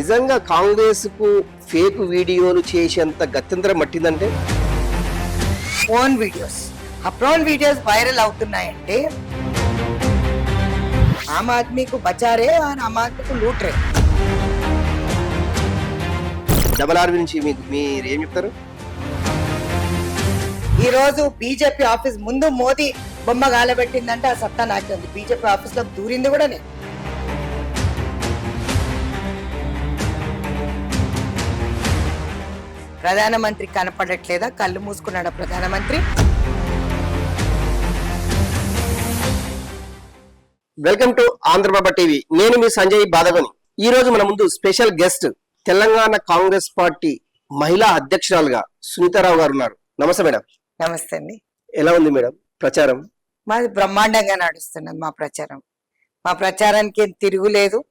నిజంగా కాంగ్రెస్ కు ఫేక్ వీడియోలు చేసేంత గత్యంతరం పట్టిందంటే ప్రోన్ వీడియోస్ వైరల్ అవుతున్నాయంటే ఆమ్ ఆద్మీకు బచారే ఆమ్ ఆద్మీకు లూట్రే. డబల్ ఆర్ నుంచి మీరు ఏం చెప్తారు? ఈ రోజు బీజేపీ ఆఫీస్ ముందు మోదీ బొమ్మ గాలబెట్టిందంటే ఆ సత్తా నాకు ఉంది. బీజేపీ ఆఫీస్ లో దూరింది కూడా నేను. ప్రధానమంత్రి కనపడట్లేదా? కళ్ళు మూసుకున్నాడా ప్రధానమంత్రి? Welcome to ఆంధ్రబాబా TV. నేను మీ సంజయ్ బాదగని. ఈ రోజు మన ముందు special guest Telangana Congress party మహిళా అధ్యక్షురాలుగా సునీతారావు గారు ఉన్నారు. నమస్తే మేడం. నమస్తే అండి. ఎలా ఉంది మేడం ప్రచారం? మాది బ్రహ్మాండంగా నడుస్తున్నది మా ప్రచారానికి ఏం తిరుగులేదు.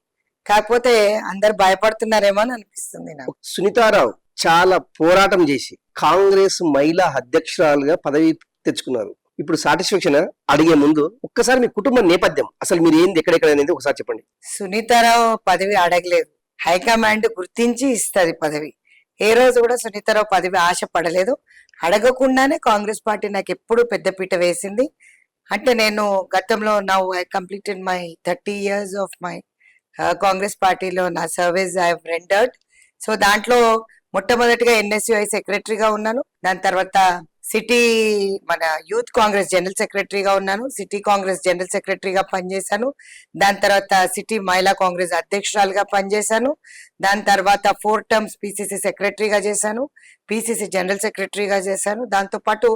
కాకపోతే అందరు భయపడుతున్నారేమో అని అనిపిస్తుంది నాకు. సునీతారావు చాలా పోరాటం చేసి కాంగ్రెస్ మహిళా అధ్యక్షురాలుగా పదవి తెచ్చుకున్నారు. ఇప్పుడు సాటిస్ఫాక్షన్ అడిగే ముందు ఒక్కసారి మీ కుటుంబ నేపథ్యం, అసలు మీరు ఏంది, ఎక్కడెక్కడ అనేది ఒకసారి చెప్పండి. సునీతారావు పదవి అడగలేదు, హైకమాండ్ గుర్తించి ఇస్తుంది పదవి. ఏ రోజు కూడా సునీతారావు పదవి ఆశ పడలేదు. అడగకుండానే కాంగ్రెస్ పార్టీ నాకు ఎప్పుడు పెద్దపీట వేసింది. అంటే నేను గతంలో I completed my 30 years of my Congress పార్టీలో నా service I have rendered. So దాంట్లో మొట్టమొదటిగా NSUI సెక్రటరీగా ఉన్నాను. దాని తర్వాత సిటీ మన యూత్ కాంగ్రెస్ జనరల్ సెక్రటరీగా ఉన్నాను. సిటీ కాంగ్రెస్ జనరల్ సెక్రటరీగా పనిచేశాను. దాని తర్వాత సిటీ మహిళా కాంగ్రెస్ అధ్యక్షురాలుగా పనిచేశాను. దాని తర్వాత 4 terms PCC సెక్రటరీగా చేశాను. PCC జనరల్ సెక్రటరీగా చేశాను. దాంతో పాటు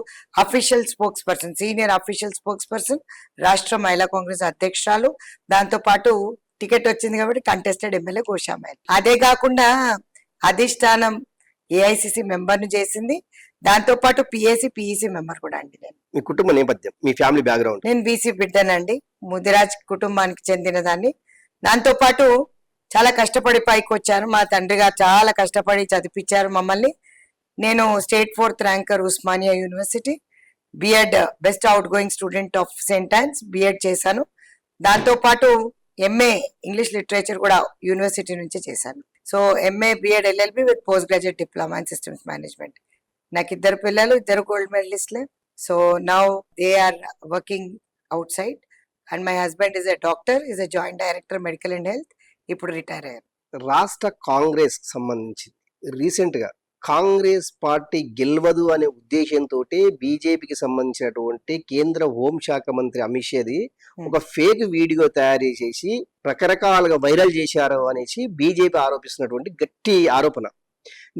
official spokes person, senior official spokes person, రాష్ట్ర మహిళా కాంగ్రెస్ అధ్యక్షురాలు. దాంతో పాటు టికెట్ వచ్చింది కాబట్టి కంటెస్టెడ్ ఎమ్మెల్యే గోషామైల్. అదే కాకుండా అధిష్టానం AICC మెంబర్ ను చేసింది. దాంతో పాటు PEC మెంబర్ కూడా అండి. నేను మీ కుటుంబ నేపథ్యం, మీ ఫ్యామిలీ బ్యాక్గ్రౌండ్. నేను BC బిడ్డనండి, ముదిరాజ్ కుటుంబానికి చెందిన దాన్ని. దాంతో పాటు చాలా కష్టపడి పైకి వచ్చాను. మా తండ్రి గారు చాలా కష్టపడి చదివించారు మమ్మల్ని. నేను state 4th ranker Osmania university, B.Ed best outgoing student of Saint Ann's, B.Ed చేశాను. దాంతో పాటు MA ఇంగ్లీష్ లిటరేచర్ కూడా యూనివర్సిటీ నుంచి చేశాను. So MA B.Ed LLB with post graduate diploma in systems management. నాకు 2 పిల్లలు, 2 గోల్డ్ మెడలిస్ట్లే. So now they are working outside and my husband is a doctor, is a joint director medical and health. ఇప్పుడు retire అయ్యారు. రాష్ట్ర కాంగ్రెస్ సంబంధించి recent గా Congress party గెలవదు అనే ఉద్దేశంతో బీజేపీకి సంబంధించినటువంటి కేంద్ర హోంశాఖ మంత్రి అమిత్ షాది ఒక ఫేక్ వీడియో తయారు చేసి రకరకాలుగా వైరల్ చేశారు అనేసి బీజేపీ ఆరోపిస్తున్నటువంటి గట్టి ఆరోపణ.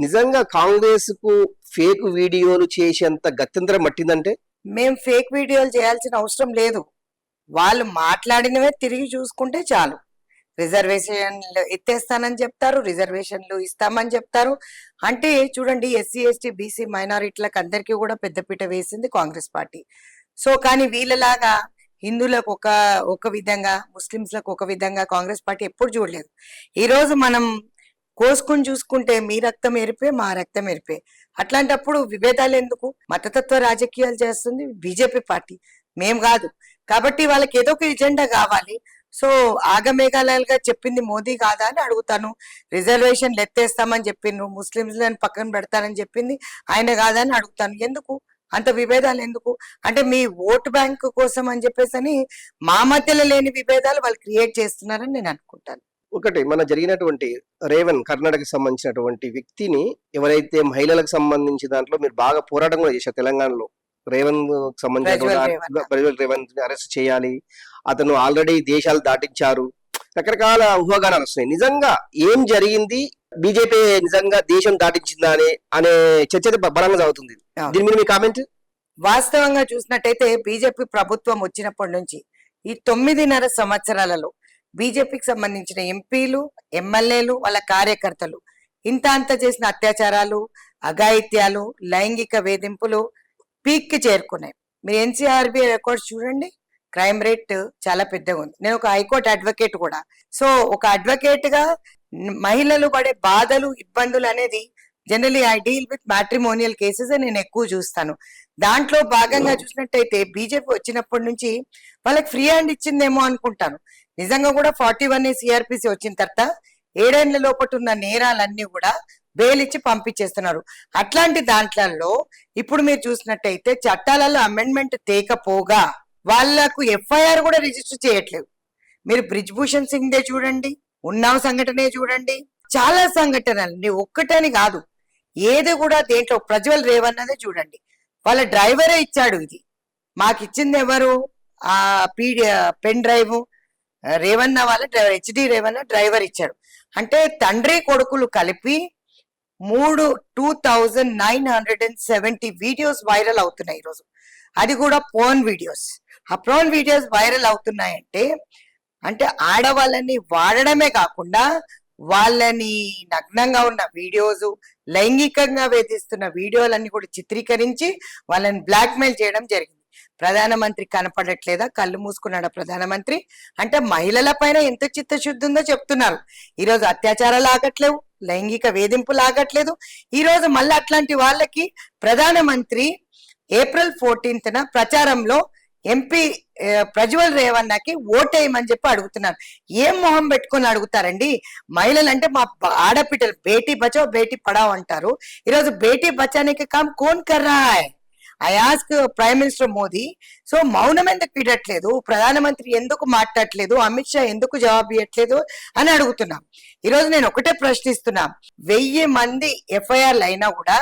నిజంగా కాంగ్రెస్ కు ఫేక్ వీడియోలు చేసేంత గత్యంతరం పట్టిందంటే? మేము ఫేక్ వీడియోలు చేయాల్సిన అవసరం లేదు. వాళ్ళు మాట్లాడినవే తిరిగి చూసుకుంటే చాలు. రిజర్వేషన్లు ఎత్తేస్తానని చెప్తారు, రిజర్వేషన్లు ఇస్తామని చెప్తారు. అంటే చూడండి, SC ST BC మైనారిటీలకు అందరికీ కూడా పెద్దపీట వేసింది కాంగ్రెస్ పార్టీ. సో కానీ వీళ్ళలాగా హిందువులకు ఒక విధంగా, ముస్లింస్లకు ఒక విధంగా కాంగ్రెస్ పార్టీ ఎప్పుడు చూడలేదు. ఈ రోజు మనం కోసుకుని చూసుకుంటే మీ రక్తం ఎరిపే, మా రక్తం ఎరిపే. అట్లాంటప్పుడు విభేదాలు ఎందుకు? మతతత్వ రాజకీయాలు చేస్తుంది బీజేపీ పార్టీ, మేం కాదు. కాబట్టి వాళ్ళకి ఏదో ఒక ఎజెండా కావాలి. సో ఆగమేఘాలుగా చెప్పింది మోదీ కాదా అని అడుగుతాను. రిజర్వేషన్లు ఎత్తేస్తామని చెప్పిండ్రు, ముస్లింలను పక్కన పెడతానని చెప్పింది ఆయన కాదా అని అడుగుతాను. ఎందుకు అంత విభేదాలు ఎందుకు? అంటే మీ ఓటు బ్యాంక్ కోసం అని చెప్పేసి మా మధ్యలో లేని విభేదాలు వాళ్ళు క్రియేట్ చేస్తున్నారని నేను అనుకుంటాను. ఒకటి, మన జరిగినటువంటి రేవన్ కర్ణాటకకి సంబంధించినటువంటి వ్యక్తిని, ఎవరైతే మహిళలకు సంబంధించి దాంట్లో మీరు బాగా పోరాటం కూడా చేశారు తెలంగాణలో, రేవన్ సంబంధించిన రేవంత్ అరెస్ట్ చేయాలి, అతను ఆల్రెడీ దేశాలు దాటించారు, రకరకాల ఊహాగానాలు వస్తున్నాయి. నిజంగా ఏం జరిగింది? బీజేపీ నిజంగా దేశం దాటించిందా అనే చర్చ బలంగా సాగుతుంది. దీని మీద మీ కామెంట్? వాస్తవంగా చూసినట్టయితే బీజేపీ ప్రభుత్వం వచ్చినప్పటి నుంచి ఈ 9.5 సంవత్సరాలలో బీజేపీకి సంబంధించిన ఎంపీలు, ఎమ్మెల్యేలు, వాళ్ళ కార్యకర్తలు ఇంత అంత చేసిన అత్యాచారాలు, అఘాయిత్యాలు, లైంగిక వేధింపులు పీక్ కి చేరుకున్నాయి. మీరు NCRB రికార్డ్స్ చూడండి, క్రైమ్ రేట్ చాలా పెద్దగా ఉంది. నేను ఒక హైకోర్టు అడ్వకేట్ కూడా. సో ఒక అడ్వకేట్ గా మహిళలు పడే బాధలు, ఇబ్బందులు అనేది generally I deal with matrimonial cases నేను ఎక్కువ చూస్తాను. దాంట్లో భాగంగా చూసినట్టయితే బీజేపీ వచ్చినప్పటి నుంచి వాళ్ళకి ఫ్రీ హ్యాండ్ ఇచ్చిందేమో అనుకుంటాను. నిజంగా కూడా 41A CRPC వచ్చిన తర్వాత 7 ఏళ్ల లోపట ఉన్న నేరాలన్నీ కూడా బెయిల్ ఇచ్చి పంపించేస్తున్నారు. అట్లాంటి దాంట్లలో ఇప్పుడు మీరు చూసినట్టయితే చట్టాలలో అమెండ్మెంట్ తేకపోగా వాళ్లకు ఎఫ్ఐఆర్ కూడా రిజిస్టర్ చేయట్లేదు. మీరు బ్రిజ్భూషణ్ సింగ్ దే చూడండి, ఉన్నావ్ సంఘటనే చూడండి, చాలా సంఘటనలు ఒక్కటని కాదు, ఏది కూడా దేంట్లో ప్రజ్వల్ రేవన్నదే చూడండి, వాళ్ళ డ్రైవరే ఇచ్చాడు. ఇది మాకు ఇచ్చింది ఎవరు? ఆ పెన్ డ్రైవ్ రేవన్న వాళ్ళ డ్రైవర్, హెచ్డి రేవన్న డ్రైవర్ ఇచ్చాడు. అంటే తండ్రి కొడుకులు కలిపి 2970 వీడియోస్ వైరల్ అవుతున్నాయి ఈరోజు. అది కూడా పోర్న్ వీడియోస్. ఆ పోర్న్ వీడియోస్ వైరల్ అవుతున్నాయంటే అంటే ఆడవాళ్ళని వాడడమే కాకుండా వాళ్ళని నగ్నంగా ఉన్న వీడియోస్, లైంగికంగా వేధిస్తున్న వీడియోలన్నీ కూడా చిత్రీకరించి వాళ్ళని బ్లాక్మెయిల్ చేయడం జరిగింది. ప్రధానమంత్రి కనపడట్లేదా? కళ్ళు మూసుకున్నాడా ప్రధానమంత్రి? అంటే మహిళల పైన ఎంత చిత్తశుద్ధి ఉందో చెప్తున్నారు. ఈరోజు అత్యాచారాలు ఆగట్లేవు, లైంగిక వేధింపులు ఆగట్లేదు. ఈరోజు మళ్ళీ అట్లాంటి వాళ్ళకి ప్రధానమంత్రి April 14th ప్రచారంలో ఎంపీ ప్రజ్వల్ రేవన్నకి ఓటేయమని చెప్పి అడుగుతున్నారు. ఏం మొహం పెట్టుకొని అడుగుతారండి? మహిళలు అంటే మా ఆడపిట్టలు, బేటీ బచావ్ బేటీ పడావ్ అంటారు. ఈరోజు బేటీ బచానేకి కామ్ కోన్ కర్ రహా హై? I ask prime minister Modi, so మౌనం ఎందుకు విడట్లేదు? ప్రధానమంత్రి ఎందుకు మాట్లాడట్లేదు? అమిత్ షా ఎందుకు జవాబు ఇవ్వట్లేదు అని అడుగుతున్నాం. ఈరోజు నేను ఒకటే ప్రశ్నిస్తున్నా, 1000 మంది ఎఫ్ఐఆర్లు అయినా కూడా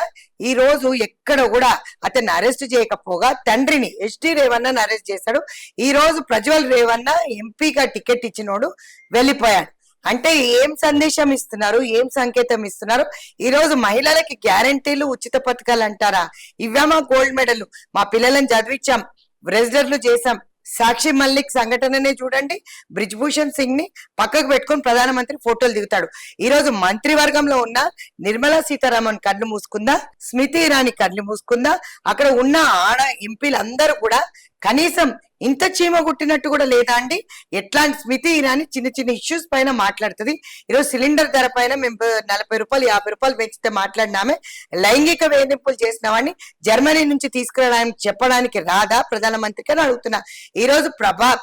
ఈ రోజు ఎక్కడ కూడా అతన్ని అరెస్ట్ చేయకపోగా తండ్రిని హెచ్డి రేవన్నని అరెస్ట్ చేశాడు. ఈ రోజు ప్రజ్వల్ రేవన్న ఎంపీగా టికెట్ ఇచ్చినోడు వెళ్ళిపోయాడు. అంటే ఏం సందేశం ఇస్తున్నారు? ఏం సంకేతం ఇస్తున్నారు? ఈ రోజు మహిళలకి గ్యారంటీలు, ఉచిత పథకాలు అంటారా? ఇవ్వామా గోల్డ్ మెడల్, మా పిల్లలను చదివించాం, రెజిడర్లు చేశాం. సాక్షి మల్లిక్ సంఘటననే చూడండి, బ్రిజ్భూషణ్ సింగ్ ని పక్కకు పెట్టుకొని ప్రధానమంత్రి ఫోటోలు దిగుతాడు. ఈ రోజు మంత్రివర్గంలో ఉన్న నిర్మలా సీతారామన్ కళ్ళు మూసుకుందా, స్మృతి ఇరానీ కళ్ళు మూసుకుందా, అక్కడ ఉన్న ఆడ ఎంపీలు అందరూ కూడా కనీసం ఇంత చీమ గుట్టినట్టు కూడా లేదా అండి? ఎట్లాంటి స్మృతి ఇరానీ చిన్న చిన్న ఇష్యూస్ పైన మాట్లాడుతుంది. ఈరోజు సిలిండర్ ధర పైన మేము 40 రూపాయలు 50 రూపాయలు పెంచితే మాట్లాడినామే, లైంగిక వేధింపులు చేసిన వాడిని జర్మనీ నుంచి తీసుకురావడానికి చెప్పడానికి రాదా ప్రధానమంత్రికి అని అడుగుతున్నా. ఈ రోజు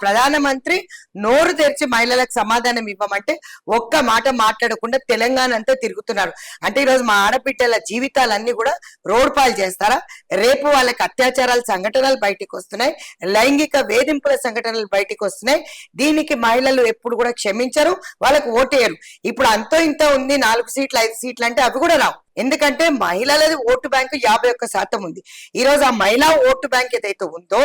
ప్రధానమంత్రి నోరు తెరిచి మహిళలకు సమాధానం ఇవ్వమంటే ఒక్క మాట మాట్లాడకుండా తెలంగాణ అంతా తిరుగుతున్నారు. అంటే ఈరోజు మా ఆడపిట్టల జీవితాలన్నీ కూడా రోడ్ పాలు చేస్తారా? రేపు వాళ్ళకి అత్యాచారాల సంఘటనలు బయటకు వస్తున్నాయి, లైంగిక వేధింపుల సంఘటనలు బయటకు వస్తున్నాయి. దీనికి మహిళలు ఎప్పుడు కూడా క్షమించరు, వాళ్ళకు ఓటేయరు. ఇప్పుడు అంతో ఇంత ఉంది, 4 సీట్లు 5 సీట్లు అంటే అవి కూడా రావు. ఎందుకంటే మహిళలది ఓటు బ్యాంకు 51% ఉంది. ఈ రోజు ఆ మహిళా ఓటు బ్యాంక్ ఏదైతే ఉందో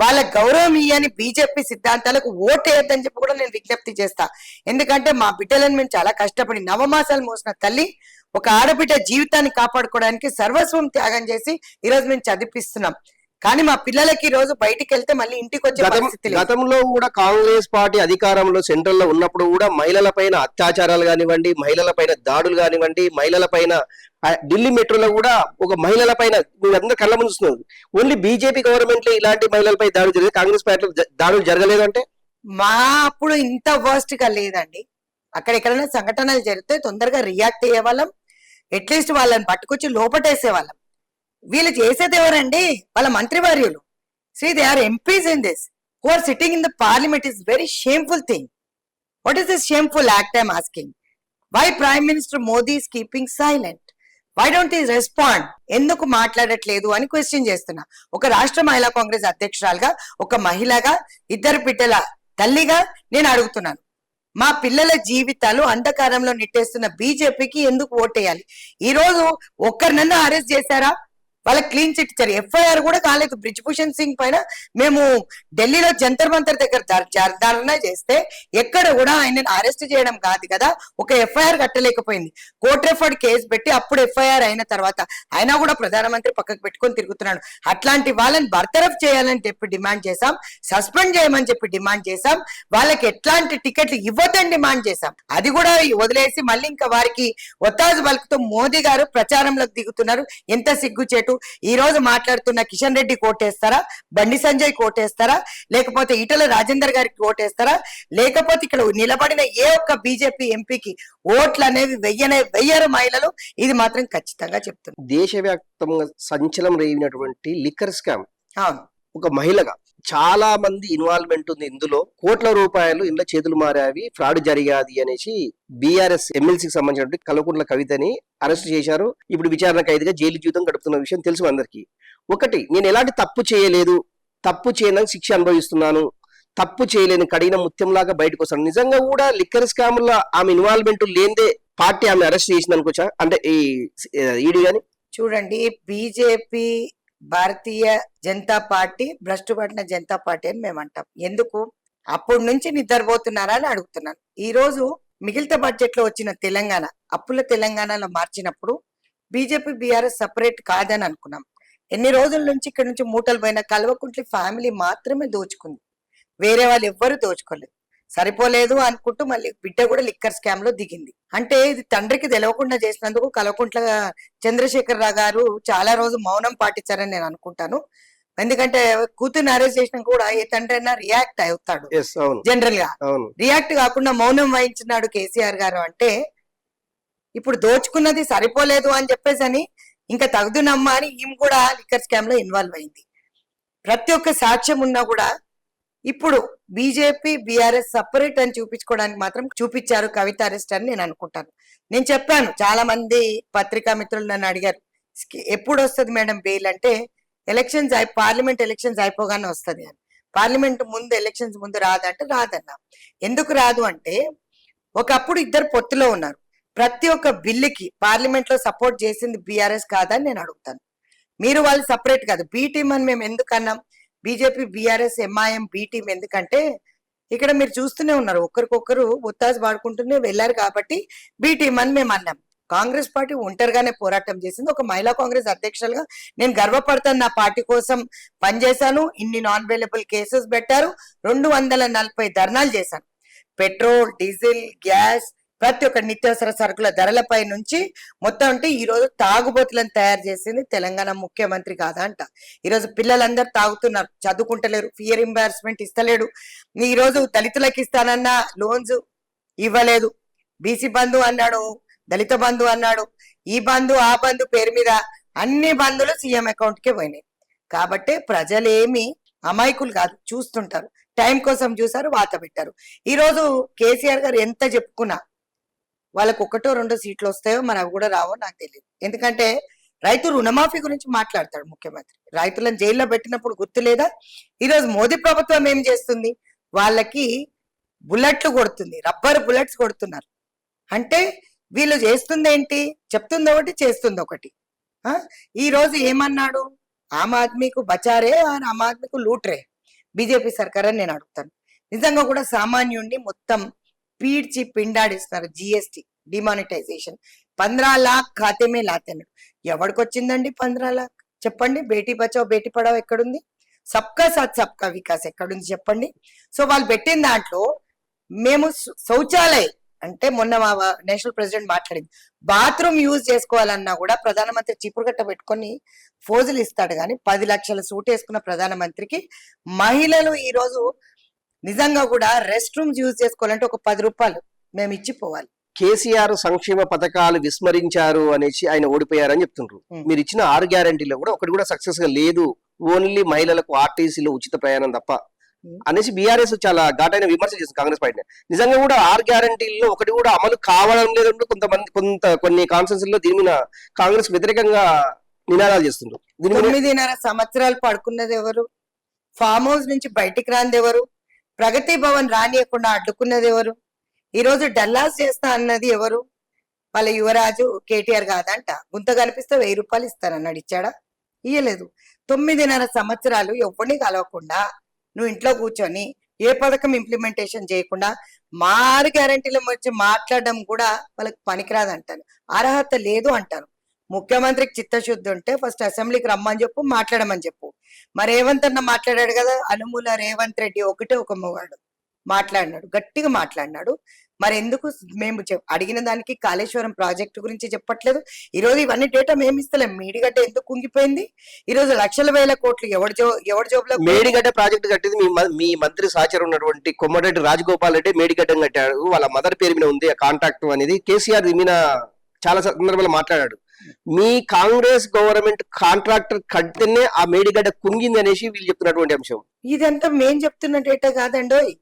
వాళ్ళ గౌరవం ఇయ్యని బీజేపీ సిద్ధాంతాలకు ఓటేయద్దని చెప్పి కూడా నేను విజ్ఞప్తి చేస్తా. ఎందుకంటే మా బిడ్డలను మేము చాలా కష్టపడి నవమాసాలు మోసిన తల్లి ఒక ఆడబిడ్డ జీవితాన్ని కాపాడుకోవడానికి సర్వస్వం త్యాగం చేసి ఈ రోజు మేము చదివిస్తున్నాం. కానీ మా పిల్లలకి ఈ రోజు బయటికి వెళ్తే మళ్ళీ ఇంటికి వచ్చే పరిస్థితి లేదు. గతంలో కూడా కాంగ్రెస్ పార్టీ అధికారంలో సెంట్రల్ లో ఉన్నప్పుడు కూడా మహిళల పైన అత్యాచారాలు కానివ్వండి, మహిళల పైన దాడులు కానివ్వండి, మహిళల పైన ఢిల్లీ మెట్రోలో కూడా ఒక మహిళల పైన అందరూ కళ్ళ ముందు ఓన్లీ బీజేపీ గవర్నమెంట్ లో ఇలాంటి మహిళలపై దాడులు జరిగింది, కాంగ్రెస్ పార్టీలో దాడులు జరగలేదంటే మా అప్పుడు ఇంత వర్స్ట్ గా లేదండి. అక్కడ ఎక్కడైనా సంఘటనలు జరిగితే తొందరగా రియాక్ట్ అయ్యే వాళ్ళం, అట్లీస్ట్ వాళ్ళని పట్టుకొచ్చి లోపటేసే వాళ్ళం. వీళ్ళు చేసేది ఎవరండి? వాళ్ళ మంత్రివర్యులు. They are MPs in this who are sitting in the parliament. Is very shameful thing. What is this shameful act? I'm asking. Why prime minister Modi is keeping silent? Why don't he respond? ఎందుకు మాట్లాడట్లేదు అని question చేస్తున్నా. ఒక రాష్ట్ర మహిళా కాంగ్రెస్ అధ్యక్షురాలుగా, ఒక మహిళగా, 2 బిడ్డల తల్లిగా నేను అడుగుతున్నాను. మా పిల్లల జీవితాలు అంధకారంలో నెట్టేస్తున్న బీజేపీకి ఎందుకు ఓటేయాలి? ఈ రోజు ఒక్కరినన్నా అరెస్ట్ చేశారా? వాళ్ళకి క్లీన్ చిట్ ఇచ్చారు. ఎఫ్ఐఆర్ కూడా కాలేదు. బ్రిజ్భూషణ్ సింగ్ పైన మేము ఢిల్లీలో జంతర్ మంతర్ దగ్గర ధర్నా చేస్తే ఎక్కడ కూడా ఆయన అరెస్ట్ చేయడం కాదు కదా, ఒక ఎఫ్ఐఆర్ కట్టలేకపోయింది. కోర్ట్ రెఫర్డ్ కేసు పెట్టి అప్పుడు ఎఫ్ఐఆర్ అయిన తర్వాత అయినా కూడా ప్రధానమంత్రి పక్కకు పెట్టుకొని తిరుగుతున్నాడు. అట్లాంటి వాళ్ళని బర్తరఫ్ చేయాలని చెప్పి డిమాండ్ చేశాం, సస్పెండ్ చేయమని చెప్పి డిమాండ్ చేశాం, వాళ్ళకి ఎట్లాంటి టికెట్లు ఇవ్వద్దని డిమాండ్ చేశాం. అది కూడా వదిలేసి మళ్ళీ ఇంకా వారికి ఒత్తాజు పలుకుతూ మోదీ గారు ప్రచారంలోకి దిగుతున్నారు. ఎంత సిగ్గుచేటు! ఈ రోజు మాట్లాడుతున్న కిషన్ రెడ్డి కోటేస్తారా? బండి సంజయ్ కోటేస్తారా? లేకపోతే ఈటల రాజేందర్ గారికి కోటేస్తారా? లేకపోతే ఇక్కడ నిలబడిన ఏ ఒక్క బీజేపీ ఎంపీకి ఓట్లు అనేవి వెయ్యరు మహిళలు. ఇది మాత్రం ఖచ్చితంగా చెప్తున్నారు. దేశవ్యాప్తంగా సంచలనం రేగినటువంటి లిక్కర్ స్కామ్ అవును, ఒక మహిళగా చాలా మంది ఇన్వాల్వ్మెంట్ ఉంది ఇందులో, కోట్ల రూపాయలు ఇంట్లో చేతులు మారావి, ఫ్రాడ్ జరిగాది అనేసి బీఆర్ఎస్ ఎమ్మెల్సీకి సంబంధించినటువంటి కల్వకుంట్ల కవితని అరెస్ట్ చేశారు. ఇప్పుడు విచారణ ఖైదీగా జైలు జీవితం గడుపుతున్న విషయం తెలుసు అందరికీ. ఒకటి, నేను ఎలాంటి తప్పు చేయలేదు, తప్పు చేయడానికి శిక్ష అనుభవిస్తున్నాను, తప్పు చేయలేని కడిగిన ముత్యంలాగా బయటకు వస్తాను. నిజంగా కూడా లిక్కర్ స్కామ్ లో ఆమె ఇన్వాల్వ్మెంట్ లేదే పార్టీ ఆమె అరెస్ట్ చేసింది అనుకోవచ్చా? అంటే ఈ ఈడీ గాని చూడండి, బీజేపీ భారతీయ జనతా పార్టీ భ్రష్టు పట్టిన జనతా పార్టీ అని మేము అంటాం. ఎందుకు? అప్పటి నుంచి నిద్రపోతున్నారా అని అడుగుతున్నాను. ఈ రోజు మిగిలిత బడ్జెట్ లో వచ్చిన తెలంగాణ అప్పుల తెలంగాణలో మార్చినప్పుడు బీజేపీ బీఆర్ఎస్ సపరేట్ కాదని అనుకున్నాం. ఎన్ని రోజుల నుంచి ఇక్కడ నుంచి మూటలు పోయిన కల్వకుంట్ల ఫ్యామిలీ మాత్రమే దోచుకుంది, వేరే వాళ్ళు ఎవ్వరు దోచుకోలేదు. సరిపోలేదు అనుకుంటూ మళ్ళీ బిడ్డ కూడా లిక్కర్ స్కామ్ లో దిగింది. అంటే ఇది తండ్రికి తెలవకుండా చేసినందుకు కల్వకుంట్ల చంద్రశేఖర్ రావు గారు చాలా రోజు మౌనం పాటించారని నేను అనుకుంటాను. ఎందుకంటే కూతురు అరెస్ట్ చేసినా కూడా ఏ తండ్రి అయినా రియాక్ట్ అవుతాడు జనరల్ గా. రియాక్ట్ కాకుండా మౌనం వహించినాడు కేసీఆర్ గారు. అంటే ఇప్పుడు దోచుకున్నది సరిపోలేదు అని చెప్పేసి అని ఇంకా తగుదునమ్మా అని ఈమె కూడా లిక్కర్ స్కామ్ లో ఇన్వాల్వ్ అయింది. ప్రతి ఒక్క సాక్ష్యం ఉన్నా కూడా ఇప్పుడు బీజేపీ బీఆర్ఎస్ సపరేట్ అని చూపించుకోవడానికి మాత్రం చూపించారు కవిత అరెస్ట్ అని నేను అనుకుంటాను. నేను చెప్పాను, చాలా మంది పత్రికా మిత్రులు నన్ను అడిగారు ఎప్పుడు వస్తుంది మేడం బెయిల్ అంటే, ఎలక్షన్స్ పార్లమెంట్ ఎలక్షన్స్ అయిపోగానే వస్తుంది అని. పార్లమెంట్ ముందు ఎలక్షన్స్ ముందు రాదంటే రాదన్నా. ఎందుకు రాదు అంటే, ఒకప్పుడు ఇద్దరు పొత్తులో ఉన్నారు. ప్రతి ఒక్క బిల్లుకి పార్లమెంట్ లో సపోర్ట్ చేసింది బీఆర్ఎస్ కాదని నేను అడుగుతాను. మీరు వాళ్ళు సపరేట్ కాదు, బీ టీమ్ అని మేము ఎందుకు అన్నాం? BJP BRS MIM B team ఎందుకంటే ఇక్కడ మీరు చూస్తూనే ఉన్నారు, ఒకరికొకరు ఒత్తాసు పాడుకుంటూనే వెళ్ళారు కాబట్టి బీ టీమ్ అని మేము అన్నాం. కాంగ్రెస్ పార్టీ ఒంటరిగానే పోరాటం చేసింది. ఒక మహిళా కాంగ్రెస్ అధ్యక్షులుగా నేను గర్వపడతాను, నా పార్టీ కోసం పనిచేశాను. ఇన్ని నాన్ అవైలబుల్ కేసెస్ పెట్టారు, 240 ధర్నాలు చేశాను. పెట్రోల్, డీజిల్, గ్యాస్, ప్రతి ఒక్క నిత్యావసర సరుకుల ధరలపై నుంచి మొత్తం. అంటే ఈ రోజు తాగుబోతులను తయారు చేసింది తెలంగాణ ముఖ్యమంత్రి కాదా అంట. ఈరోజు పిల్లలందరూ తాగుతున్నారు, చదువుకుంటలేరు, ఫీ రింబర్స్మెంట్ ఇస్తలేడు. ఈ రోజు దళితులకు ఇస్తానన్న లోన్స్ ఇవ్వలేదు. బీసీ బంధు అన్నాడు, దళిత బంధు అన్నాడు, ఈ బంధు ఆ బంధు పేరు మీద అన్ని బంధులు సీఎం అకౌంట్ కే పోయినాయి. కాబట్టి ప్రజలేమి అమాయకులు కాదు, చూస్తుంటారు. టైం కోసం చూసారు, వాత పెట్టారు. ఈ రోజు కేసీఆర్ గారు ఎంత చెప్పుకున్నా వాళ్ళకు 1-2 సీట్లు వస్తాయో మరి అవి కూడా రావో నాకు తెలియదు. ఎందుకంటే రైతు రుణమాఫీ గురించి మాట్లాడతాడు ముఖ్యమంత్రి. రైతులను జైల్లో పెట్టినప్పుడు గుర్తు లేదా? ఈరోజు మోదీ ప్రభుత్వం ఏం చేస్తుంది? వాళ్ళకి బుల్లెట్లు కొడుతుంది, రబ్బర్ బుల్లెట్స్ కొడుతున్నారు. అంటే వీళ్ళు చేస్తుంది ఏంటి? చెప్తుంది ఒకటి, చేస్తుంది ఒకటి. ఈ రోజు ఏమన్నాడు? ఆమ్ ఆద్మీకు బచారే ఆమ్ ఆద్మీకు లూట్రే బీజేపీ సర్కార్ అని నేను అడుగుతాను. నిజంగా కూడా సామాన్యుడిని మొత్తం పీడ్చి పిండాడిస్తున్నారు. జిఎస్టీ డిమానిటైజేషన్ 15 लाख ఖాతే మే లాతే అన్నాడు. ఎవరికి వచ్చిందండి 15 लाख? చెప్పండి. బేటీ బచావ్ బేటీ పడావ్ ఎక్కడుంది? సబ్కా సాత్ సబ్కా వికాస్ ఎక్కడుంది చెప్పండి. సో వాళ్ళు పెట్టిన దాంట్లో మేము శౌచాలయ అంటే మొన్న నేషనల్ ప్రెసిడెంట్ మాట్లాడింది, బాత్రూమ్ యూజ్ చేసుకోవాలన్నా కూడా ప్రధానమంత్రి చీపురు గట్ట పెట్టుకొని ఫోజులు ఇస్తాడు. కానీ 10 లక్షల సూట్ వేసుకున్న ప్రధానమంత్రికి మహిళలు ఈ రోజు నిజంగా కూడా రెస్ట్ రూమ్స్ యూజ్ చేసుకోవాలంటే ఒక 10 రూపాయలు మేము ఇచ్చిపోవాలి. కేసీఆర్ సంక్షేమ పథకాలు విస్మరించారు అనేసి ఆయన ఓడిపోయారని చెప్తుండ్రు. మీరు ఇచ్చిన 6 గ్యారంటీలో కూడా ఒకటి కూడా సక్సెస్ గా లేదు, ఓన్లీ మహిళలకు ఆర్టీసీలో ఉచిత ప్రయాణం తప్ప అనేసి బీఆర్ఎస్ చాలా ఘాటైన విమర్శ చేస్తుంది కాంగ్రెస్ పార్టీ. నిజంగా కూడా 6 గ్యారంటీల్లో ఒకటి కూడా అమలు కావడం లేదంటూ కొన్ని కాన్ఫరెన్స్ లో దీని మీద కాంగ్రెస్ వ్యతిరేకంగా నినాదాలు చేస్తుండ్రు. 9.5 సంవత్సరాలు పడుకున్నది ఎవరు? ఫామ్ హౌస్ నుంచి బయటికి రానిది ఎవరు? ప్రగతి భవన్ రానియకుండా అడ్డుకున్నది ఎవరు? ఈ రోజు డల్లాస్ చేస్తా అన్నది ఎవరు? వాళ్ళ యువరాజు కేటీఆర్ కాదంట. గుంత కనిపిస్తే 1000 రూపాయలు ఇస్తానన్నాడు, ఇచ్చాడా? ఇయ్యలేదు. 9.5 సంవత్సరాలు ఎవరిని కలవకుండా నువ్వు ఇంట్లో కూర్చొని ఏ పథకం ఇంప్లిమెంటేషన్ చేయకుండా 6 గ్యారంటీల వచ్చి మాట్లాడడం కూడా వాళ్ళకి పనికిరాదు అంటాను. అర్హత లేదు అంటాను. ముఖ్యమంత్రికి చిత్తశుద్ధి ఉంటే ఫస్ట్ అసెంబ్లీకి రమ్మని చెప్పు, మాట్లాడమని చెప్పు. మరి రేవంత్ అన్న మాట్లాడాడు కదా, అనుమూల రేవంత్ రెడ్డి ఒకటే ఒక మొగాడు మాట్లాడినాడు, గట్టిగా మాట్లాడినాడు. మరి ఎందుకు మేము అడిగిన దానికి కాళేశ్వరం ప్రాజెక్టు గురించి చెప్పట్లేదు? ఈ రోజు ఇవన్నీ డేటా మేము ఇస్తలేం. మేడిగడ్డ ఎందుకు కుంగిపోయింది? ఈ రోజు లక్షల వేల కోట్లు ఎవరి జోబులో? మేడిగడ్డ ప్రాజెక్టు కట్టింది మీ మంత్రి సహచరు ఉన్నటువంటి కొమ్మరెడ్డి రాజగోపాల్ రెడ్డి మేడిగడ్డ కట్టాడు. వాళ్ళ మదర్ పేరు మీద ఉంది ఆ కాంట్రాక్ట్ అనేది. కేసీఆర్ మీద చాలా సందర్భాలు మాట్లాడాడు. మీ కాంగ్రెస్ గవర్నమెంట్ కాంట్రాక్టర్ కడితేనే ఆ మేడిగడ్డ కుంగింది అనేసి వీళ్ళు చెప్తున్నటువంటి అంశం. ఇదంతా మేం చెప్తున్న డేటా కాదండోయ్.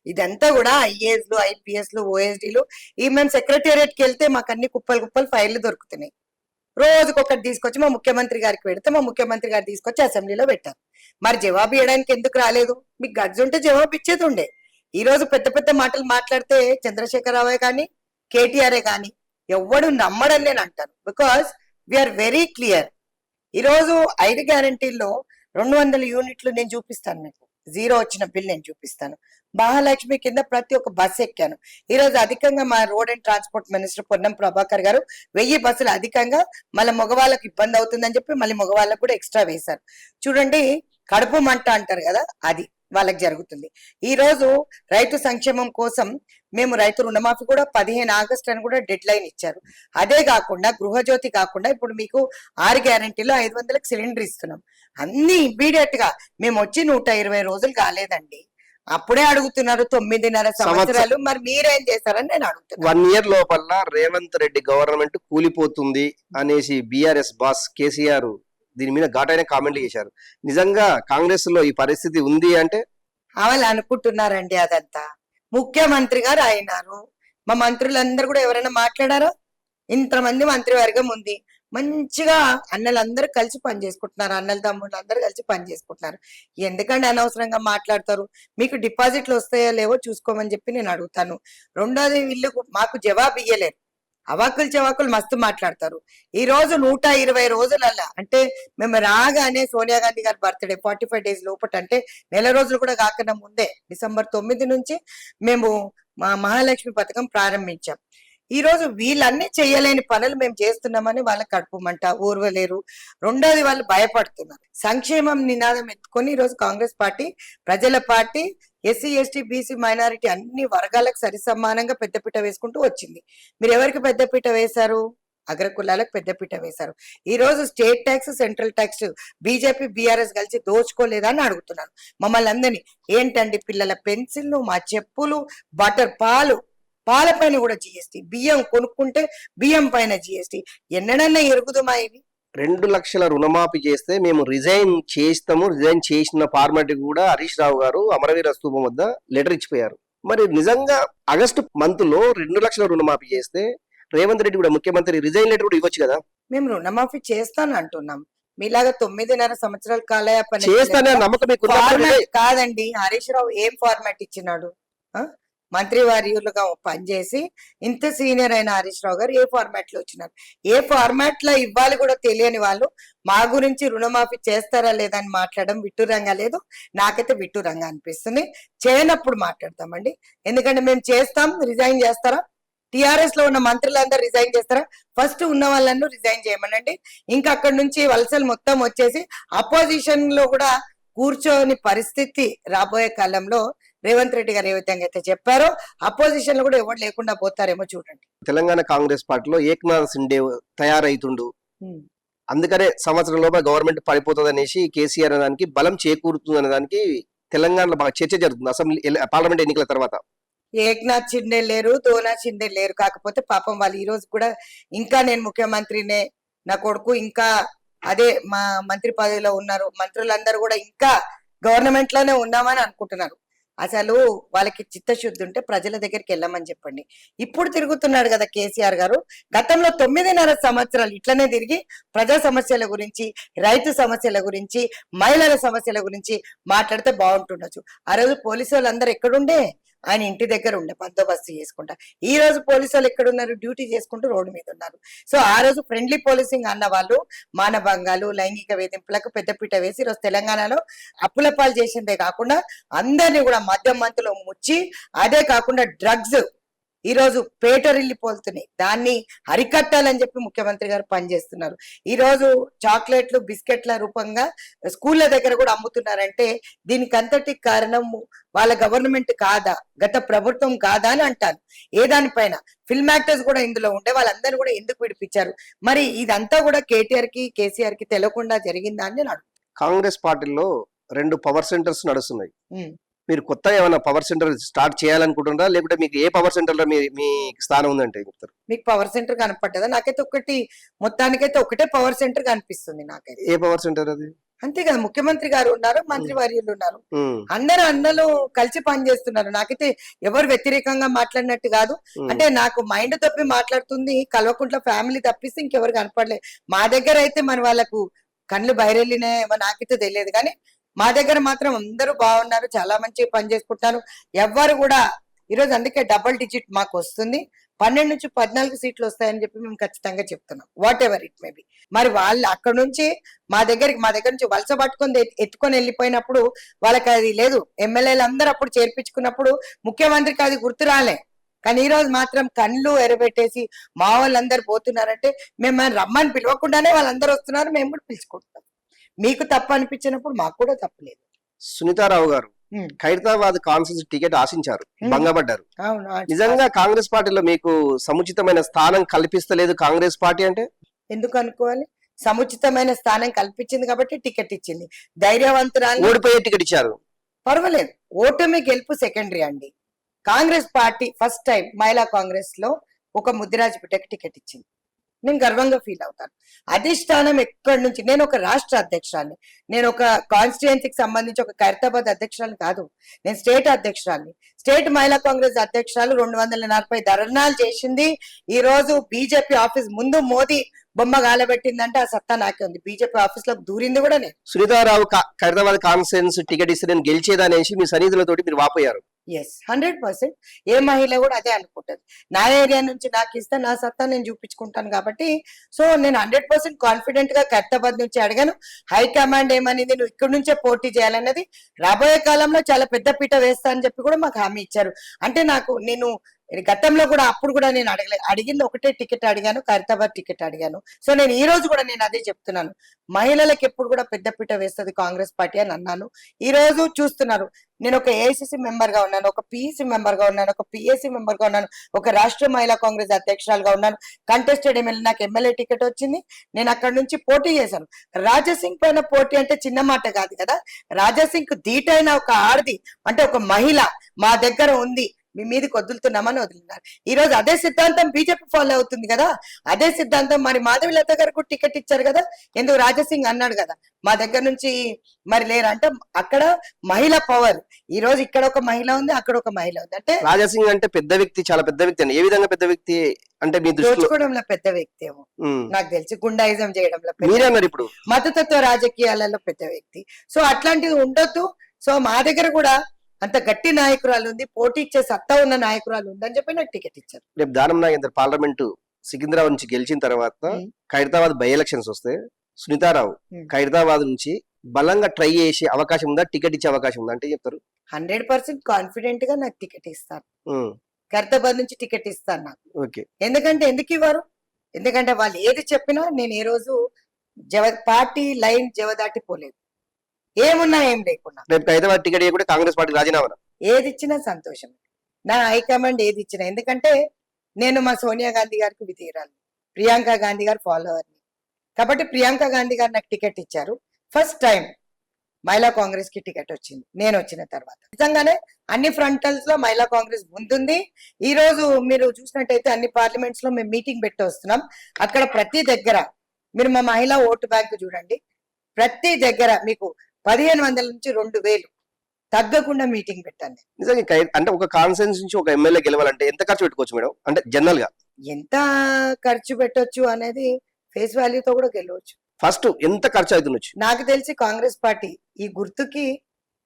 ఇదంతా కూడా ఐఏఎస్లు, ఐపీఎస్లు, ఓఎస్డీలు. ఈ మేము సెక్రటేరియట్కి వెళ్తే మాకు అన్ని కుప్పలు కుప్పలు ఫైళ్లు దొరుకుతున్నాయి. రోజుకొకటి తీసుకొచ్చి మా ముఖ్యమంత్రి గారికి పెడితే మా ముఖ్యమంత్రి గారు తీసుకొచ్చి అసెంబ్లీలో పెట్టారు. మరి జవాబు ఇవ్వడానికి ఎందుకు రాలేదు? మీకు గడ్జ్ ఉంటే జవాబు ఇచ్చేది ఉండే. ఈ రోజు పెద్ద పెద్ద మాటలు మాట్లాడితే చంద్రశేఖరరావే కానీ కేటీఆర్ఏ కానీ ఎవ్వడు నమ్మడని నేను అంటాను. Because we are very clear. ఈ రోజు 5 గ్యారంటీల్లో 200 యూనిట్లు నేను చూపిస్తాను మీకు. జీరో వచ్చిన బిల్ నేను చూపిస్తాను. మహాలక్ష్మి కింద ప్రతి ఒక్క బస్సు ఎక్కాను. ఈ రోజు అధికంగా మా road and transport minister Ponnam Prabhakar గారు 1000 బస్సులు అధికంగా మళ్ళీ మగవాళ్ళకి ఇబ్బంది అవుతుందని చెప్పి మళ్ళీ మగవాళ్ళకు కూడా ఎక్స్ట్రా వేశారు. చూడండి, కడుపు మంట అంటారు కదా, అది వాళ్ళకి జరుగుతుంది. ఈ రోజు రైతు సంక్షేమం కోసం మేము రైతు రుణమాఫీ కూడా 15 ఆగస్టు అని కూడా డెడ్ లైన్ ఇచ్చారు. అదే కాకుండా గృహజ్యోతి కాకుండా ఇప్పుడు మీకు 6 గ్యారంటీలో 500కి సిలిండర్ ఇస్తున్నాం. అన్ని ఇమ్మీడియట్ గా మేము వచ్చి 120 రోజులు కాలేదండి, అప్పుడే అడుగుతున్నారు 9.5 సంవత్సరాలు. మరి మీరేం చేస్తారని నేను అడుగుతున్నాను. 1 ఇయర్ లోపల రేవంత్ రెడ్డి గవర్నమెంట్ కూలిపోతుంది అనేసి బీఆర్ఎస్ బాస్ కేసీఆర్ దీని మీద ఘాటైన కామెంట్లు చేశారు. నిజంగా కాంగ్రెస్ లో ఈ పరిస్థితి ఉంది అంటే? వాళ్ళు అనుకుంటున్నారండి. అదంతా ముఖ్యమంత్రి గారు అయినారు. మా మంత్రులందరూ కూడా ఎవరైనా మాట్లాడారా? ఇంతమంది మంత్రివర్గం ఉంది, మంచిగా అన్నలందరూ కలిసి పని చేసుకుంటున్నారు. అన్నల తమ్ముళ్ళు అందరూ కలిసి పని చేసుకుంటున్నారు. ఎందుకంటే అనవసరంగా మాట్లాడతారు? మీకు డిపాజిట్లు వస్తాయో లేవో చూసుకోమని చెప్పి నేను అడుగుతాను. రెండోది, వీళ్ళు మాకు జవాబు ఇయ్యలేరు. అవాకులు చవాకులు మస్తు మాట్లాడతారు. ఈ రోజు 120 రోజులల్లా, అంటే మేము రాగానే సోనియా గాంధీ గారి బర్త్డే 45 డేస్ లోపట, అంటే నెల రోజులు కూడా కాకుండా ముందే డిసెంబర్ 9 నుంచి మేము మా మహాలక్ష్మి పథకం ప్రారంభించాం. ఈ రోజు వీళ్ళన్నీ చేయలేని పనులు మేము చేస్తున్నామని వాళ్ళకి కడుపుమంట, ఊర్వలేరు. రెండోది, వాళ్ళు భయపడుతున్నారు. సంక్షేమం నినాదం ఎత్తుకొని ఈ రోజు కాంగ్రెస్ పార్టీ ప్రజల party, SC ST BC minority అన్ని వర్గాలకు సరి సమానంగా పెద్దపీట వేసుకుంటూ వచ్చింది. మీరు ఎవరికి పెద్దపీట వేశారు? అగ్రకులాలకు పెద్దపీట వేశారు. ఈ రోజు state tax, central tax BJP BRS కలిసి దోచుకోలేదా అని అడుగుతున్నాను మమ్మల్ని అందరినీ. ఏంటండి, పిల్లల పెన్సిల్లు, మా చెప్పులు, బటర్ పాల పైన కూడా జిఎస్టీ, బియ్యం కొనుక్కుంటే బియ్యం పైన జిఎస్టీ. ఎన్నడన్నా ఎరుగుదమా ఇవి? 2 లక్షల రుణమాఫీ చేస్తే మేము రిజైన్ చేస్తాము, రిజైన్ చేసిన ఫార్మాట్ కూడా హరీష్ రావు గారు అమరవీర స్తూపం వద్ద లెటర్ ఇచ్చిపోయారు. మరి నిజంగా ఆగస్టు మంత్ లో 2 లక్షల రుణమాఫీ చేస్తే రేవంత్ రెడ్డి కూడా ముఖ్యమంత్రి రిజైన్ లెటర్ కూడా ఇవ్వచ్చు కదా? మేము రుణమాఫీ చేస్తాను అంటున్నాం. మీలాగా 9.5 సంవత్సరాలు కాలయాపన చేస్తానే నమ్మకం మీకు కాదండి. హరీష్ రావు ఏం ఫార్మాట్ ఇచ్చినాడు? మంత్రి వారియులుగా పనిచేసి ఇంత సీనియర్ అయిన హరీష్ రావు గారు ఏ ఫార్మాట్ లో వచ్చినారు? ఏ ఫార్మాట్ లో ఇవ్వాలి కూడా తెలియని వాళ్ళు మా గురించి రుణమాఫీ చేస్తారా లేదా అని మాట్లాడడం విట్టురంగా లేదు. నాకైతే విట్టురంగా అనిపిస్తుంది. చేయనప్పుడు మాట్లాడతామండి. ఎందుకంటే మేము చేస్తాం. రిజైన్ చేస్తారా? టిఆర్ఎస్ లో ఉన్న మంత్రులందరూ రిజైన్ చేస్తారా? ఫస్ట్ ఉన్న వాళ్ళను రిజైన్ చేయమనండి. ఇంకా అక్కడి నుంచి వలసలు మొత్తం వచ్చేసి అపోజిషన్ లో కూడా కూర్చోని పరిస్థితి రాబోయే కాలంలో రేవంత్ రెడ్డి గారు ఏ విధంగా అయితే చెప్పారో అపోజిషన్ లో కూడా ఎవరు లేకుండా పోతారేమో చూడండి. తెలంగాణ కాంగ్రెస్ పార్టీలో ఏక్నాథ్ సిండే తయారైతుండు, అందుకనే సంవత్సరం లోపల గవర్నమెంట్ పడిపోతుంది అనేసి కేసీఆర్ అనే దానికి బలం చేకూరుతుంది అనే దానికి తెలంగాణలో బాగా చర్చ జరుగుతుంది అసెంబ్లీ పార్లమెంట్ ఎన్నికల తర్వాత. ఏక్నాథ్ షిండే లేరు, దోనా షిండే లేరు. కాకపోతే పాపం వాళ్ళు ఈ రోజు కూడా ఇంకా నేను ముఖ్యమంత్రినే, నా కొడుకు ఇంకా అదే మా మంత్రి పదవిలో ఉన్నారు, మంత్రులందరూ కూడా ఇంకా గవర్నమెంట్ లోనే ఉన్నామని అనుకుంటున్నారు. అసలు వాళ్ళకి చిత్తశుద్ధి ఉంటే ప్రజల దగ్గరికి వెళ్ళమని చెప్పండి. ఇప్పుడు తిరుగుతున్నాడు కదా కేసీఆర్ గారు. గతంలో 9.5 సంవత్సరాలు ఇట్లనే తిరిగి ప్రజా సమస్యల గురించి, రైతు సమస్యల గురించి, మహిళల సమస్యల గురించి మాట్లాడితే బాగుంటుండొచ్చు. ఆ రోజు పోలీసు వాళ్ళందరూ ఎక్కడుండే? ఆయన ఇంటి దగ్గర ఉండే బందోబస్తు చేసుకుంటా. ఈ రోజు పోలీసు వాళ్ళు ఎక్కడున్నారు? డ్యూటీ చేసుకుంటూ రోడ్డు మీద ఉన్నారు. సో ఆ రోజు ఫ్రెండ్లీ పోలీసింగ్ అన్న వాళ్ళు మానభంగాలు, లైంగిక వేధింపులకు పెద్దపీట వేసి ఈరోజు తెలంగాణలో అప్పుల పాలు చేసిందే కాకుండా అందరినీ కూడా మద్యం మంతులో ముచ్చి, అదే కాకుండా డ్రగ్స్ ఈ రోజు పేటరిల్లిపోతున్నాయి. దాన్ని అరికట్టాలని చెప్పి ముఖ్యమంత్రి గారు పనిచేస్తున్నారు. ఈ రోజు చాక్లెట్లు, బిస్కెట్ల రూపంగా స్కూళ్ళ దగ్గర కూడా అమ్ముతున్నారంటే దీనికి అంతటి కారణం వాళ్ళ గవర్నమెంట్ కాదా, గత ప్రభుత్వం కాదా అని అంటాను. ఏ దానిపైన ఫిల్మ్ యాక్టర్స్ కూడా ఇందులో ఉండే వాళ్ళందరూ కూడా ఎందుకు విడిపించారు? మరి ఇదంతా కూడా కేటీఆర్ కి, కేసీఆర్ కి తెలియకుండా జరిగిందా అని నేను అడుగుతాను. కాంగ్రెస్ పార్టీలో 2 పవర్ సెంటర్స్ నడుస్తున్నాయి. మీరు కొత్త ఏమైనా పవర్ సెంటర్ స్టార్ట్ చేయాలనుకుంటున్నారా, లేకుంటే మీకు ఏ పవర్ సెంటర్ లో మీ స్థానం ఉందంటే చెప్తారు? మీకు పవర్ సెంటర్ కనపడ్డదా? నాకైతే మొత్తానికైతే ఒకటే పవర్ సెంటర్ కనిపిస్తుంది నాకైతే. ఏ పవర్ సెంటర్ అది? అంతే కదా, ముఖ్యమంత్రి గారు ఉన్నారు, మంత్రి వర్యులు ఉన్నారు, అందరూ అన్నలు కలిసి పనిచేస్తున్నారు. నాకైతే ఎవరు వ్యతిరేకంగా మాట్లాడినట్టు కాదు. అంటే నాకు మైండ్ తప్పి మాట్లాడుతుంది కల్వకుంట్ల ఫ్యామిలీ తప్పిస్తే ఇంకెవరు కనపడలేదు. మా దగ్గర అయితే మన వాళ్ళకు కళ్ళు బయరెళ్ళినాయేమో నాకైతే తెలియదు, కానీ మా దగ్గర మాత్రం అందరూ బాగున్నారు, చాలా మంచిగా పని చేసుకుంటున్నారు. ఎవ్వరు కూడా ఈరోజు అందుకే డబుల్ డిజిట్ మాకు వస్తుంది, 12 నుంచి 14 సీట్లు వస్తాయని చెప్పి మేము ఖచ్చితంగా చెప్తున్నాం. What ever it may be. మరి వాళ్ళు అక్కడ నుంచి మా దగ్గర నుంచి వలస పట్టుకొని ఎత్తుకొని వెళ్ళిపోయినప్పుడు వాళ్ళకి అది లేదు. ఎమ్మెల్యేలు అందరూ అప్పుడు చేర్పించుకున్నప్పుడు ముఖ్యమంత్రికి అది గుర్తు రాలే. కానీ ఈ రోజు మాత్రం కళ్ళు ఎరబెట్టేసి మా వాళ్ళందరూ పోతున్నారంటే మేము రమ్మని పిలవకుండానే వాళ్ళందరూ వస్తున్నారు, మేము కూడా పిలుచుకుంటున్నాం. మీకు తప్పు అనిపించినప్పుడు మాకు కూడా తప్పులేదు. సునీతారావు గారు ఖైరతాబాద్ కాన్ఫరెన్స్ టికెట్ ఆశించారు, భంగపడ్డారు. నిజంగా కాంగ్రెస్ పార్టీలో మీకు సముచితమైన స్థానం కల్పిస్తలేదు కాంగ్రెస్ పార్టీ అంటే? ఎందుకు అనుకోవాలి? సముచితమైన స్థానం కల్పించింది కాబట్టి టికెట్ ఇచ్చింది. ధైర్యవంతురాలు ఓడిపోయే టికెట్ ఇచ్చారు, పర్వాలేదు. ఓటమి గెలుపు సెకండరీ అండి. కాంగ్రెస్ పార్టీ ఫస్ట్ టైం మహిళా కాంగ్రెస్ లో ఒక ముద్దిరాజ్ బిడ్డకి టికెట్ ఇచ్చింది. నేను గర్వంగా ఫీల్ అవుతాను. అధిష్టానం ఎక్కడి నుంచి, నేను ఒక రాష్ట్ర అధ్యక్షురాన్ని, నేను ఒక కాన్స్టిట్యుయెన్సీకి సంబంధించి ఒక ఖైరతాబాద్ అధ్యక్షురాలు కాదు, నేను స్టేట్ అధ్యక్షురాన్ని. స్టేట్ మహిళా కాంగ్రెస్ అధ్యక్షురాలు 240 ధర్నాలు చేసింది. ఈ రోజు బీజేపీ ఆఫీస్ ముందు మోదీ బొమ్మ గాలబెట్టిందంటే ఆ సత్తా నాకే ఉంది. బీజేపీ ఆఫీస్ లో దూరింది కూడా నేను. సునీతారావు ఖైరతాబాద్ కాన్ఫరెన్స్ టికెట్ ఇస్తే నేను గెలిచేదనేసి మీ సన్నిధులతోటి మీరు వాపోయారు. ఎస్, 100%. ఏ మహిళ కూడా అదే అనుకుంటది. నా ఏరియా నుంచి నాకు ఇస్తే నా సత్తా నేను చూపించుకుంటాను కాబట్టి. సో నేను 100% కాన్ఫిడెంట్ గా ఖైరతాబాద్ నుంచి అడిగాను. హైకమాండ్ ఏమనేది, నువ్వు ఇక్కడి నుంచే పోటీ చేయాలన్నది, రాబోయే కాలంలో చాలా పెద్ద పీట వేస్తా అని చెప్పి కూడా మాకు హామీ ఇచ్చారు. అంటే నేను గతంలో కూడా అప్పుడు కూడా నేను అడిగింది ఒకటే టికెట్ అడిగాను, ఖైరతాబాద్ టికెట్ అడిగాను. సో నేను ఈ రోజు కూడా నేను అదే చెప్తున్నాను, మహిళలకు ఎప్పుడు కూడా పెద్దపీట వేస్తుంది కాంగ్రెస్ పార్టీ అని అన్నాను. ఈ రోజు చూస్తున్నారు, నేను ఒక ఏఐసిసి మెంబర్ గా ఉన్నాను, ఒక పిఈసి మెంబర్ గా ఉన్నాను, ఒక పిఎస్సి మెంబర్ గా ఉన్నాను, ఒక రాష్ట్ర మహిళా కాంగ్రెస్ అధ్యక్షురాలుగా ఉన్నాను. కంటెస్టెడ్ ఎమ్మెల్యే, నాకు ఎమ్మెల్యే టికెట్ వచ్చింది, నేను అక్కడ నుంచి పోటీ చేశాను. రాజాసింగ్ పైన పోటీ అంటే చిన్న మాట కాదు కదా. రాజాసింగ్ ధీటైన ఒక ఆడది, అంటే ఒక మహిళ మా దగ్గర ఉంది, మీ మీదకి వదులుతున్నామని వదిలినారు. ఈ రోజు అదే సిద్ధాంతం బీజేపీ ఫాలో అవుతుంది కదా. అదే సిద్ధాంతం మరి మాధవిలత గారికి టికెట్ ఇచ్చారు కదా. ఎందుకు రాజాసింగ్ అన్నాడు కదా, మా దగ్గర నుంచి మరి లేరంటే అక్కడ మహిళ పవర్. ఈ రోజు ఇక్కడ ఒక మహిళ ఉంది, అక్కడ ఒక మహిళ ఉంది. అంటే రాజాసింగ్ అంటే పెద్ద వ్యక్తి, చాలా పెద్ద వ్యక్తి అండి. ఏ విధంగా పెద్ద వ్యక్తి అంటే మీ దోచుకోవడంలో పెద్ద వ్యక్తి ఏమో నాకు తెలిసి, గుండాయిజం చేయడంలో, ఇప్పుడు మతతత్వ రాజకీయాలలో పెద్ద వ్యక్తి. సో అట్లాంటిది ఉండొద్దు. సో మా దగ్గర కూడా అంత గట్టి నాయకురాలు ఉంది, పోటీ ఇచ్చే సత్తా ఉన్న నాయకురాలు ఉంది అని చెప్పి నాకు టికెట్ ఇచ్చారు. రేపు దానం నాగేందర్ పార్లమెంటు సికింద్రాబాద్ నుంచి గెలిచిన తర్వాత ఖైరతాబాద్ బై ఎలక్షన్స్ వస్తే సునీతారావు ఖైరతాబాద్ నుంచి బలంగా ట్రై చేసే అవకాశం ఉందా, టికెట్ ఇచ్చే అవకాశం ఉందా అంటే చెప్తారు? 100% కాన్ఫిడెంట్ గా నాకు టికెట్ ఇస్తాను. ఖైరతాబాద్ నుంచి టికెట్ ఇస్తాను నాకు. ఎందుకు ఇవ్వరు? ఎందుకంటే వాళ్ళు ఏది చెప్పినా నేను ఏ రోజు పార్టీ లైన్ జవదాటిపోలేదు, ఏమున్నా ఏం లేకున్నా. రేపు ఖైరతాబాద్ టికెట్ ఇవ్వకుండా కాంగ్రెస్ పార్టీ రాజీనామా ఏది ఇచ్చినా సంతోషం, నా హైకమాండ్ ఏది ఇచ్చినా. ఎందుకంటే నేను మా సోనియా గాంధీ గారికి విధేయురాలు, ప్రియాంక గాంధీ గారు ఫాలోవర్ని కాబట్టి ప్రియాంక గాంధీ గారు నాకు టికెట్ ఇచ్చారు. ఫస్ట్ టైం మహిళా కాంగ్రెస్ కి టికెట్ వచ్చింది నేను వచ్చిన తర్వాత. నిజంగానే అన్ని ఫ్రంటల్స్ లో మహిళా కాంగ్రెస్ ముందుంది. ఈ రోజు మీరు చూసినట్టయితే అన్ని పార్లమెంట్స్ లో మేము మీటింగ్ పెట్టి వస్తున్నాం. అక్కడ ప్రతి దగ్గర మీరు మా మహిళా ఓటు బ్యాంకు చూడండి, ప్రతి దగ్గర మీకు 1500 నుంచి 2000 తగ్గకుండా మీటింగ్ పెట్టాను. నిజంగా అంటే ఒక కాన్సెన్స్ నుంచి ఒక ఎమ్మెల్యే గెలవాలంటే ఎంత ఖర్చు పెట్టుకోవచ్చు మేడం? అంటే జనరల్ గా ఎంత ఖర్చు పెట్టొచ్చు అనేది ఫేస్ వాల్యూతో కూడా గెలవచ్చు. ఫస్ట్ ఎంత ఖర్చు అవుతుండొచ్చు? నాకు తెలిసి కాంగ్రెస్ పార్టీ ఈ గుర్తుకి